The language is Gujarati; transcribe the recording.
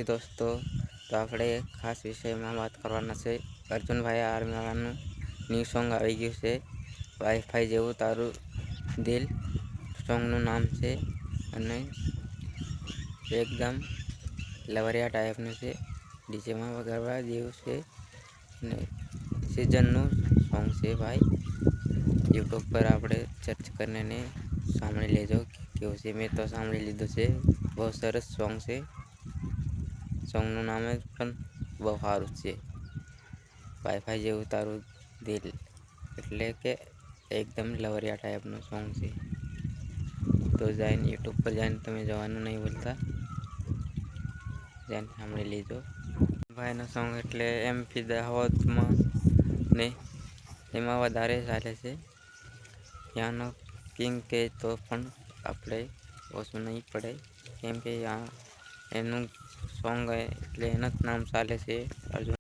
दोस्तों, तो આપણે ખાસ વિષયમાં વાત કરવાના છે. અર્જુનભાઈ આર્મીવાળાનું ન્યૂ સોંગ આવી ગયું છે, વાઈફાઈ જેવું તારું દિલ. સોંગનું નામ છે અને એકદમ લવરિયા ટાઈપનું છે, ડીજેમાં વગાડવા જેવું છે અને સિઝનનું સોંગ છે ભાઈ. યુટ્યુબ પર આપણે સર્ચ કરીને સાંભળી લેજો કેવું છે. મેં તો સાંભળી લીધું છે, બહુ સરસ સોંગ છે. સોંગનું નામ પણ બહુ સારું છે, વાઈફાઈ જેવું તારું દિલ, એટલે કે એકદમ લવરિયા ટાઈપનું સોંગ છે. તો જઈને યુટ્યુબ પર જઈને તમે જવાનું નહીં ભૂલતા, જઈને સાંભળી લેજો. ભાઈનો સોંગ એટલે MP દાહોદમાં ને એમાં વધારે ચાલે છે. ત્યાંનો કિંગ કે તો પણ આપણે ઓછું નહીં પડે, કેમ કે એનું સોંગ એટલે એનું જ નામ ચાલે છે અર્જુન.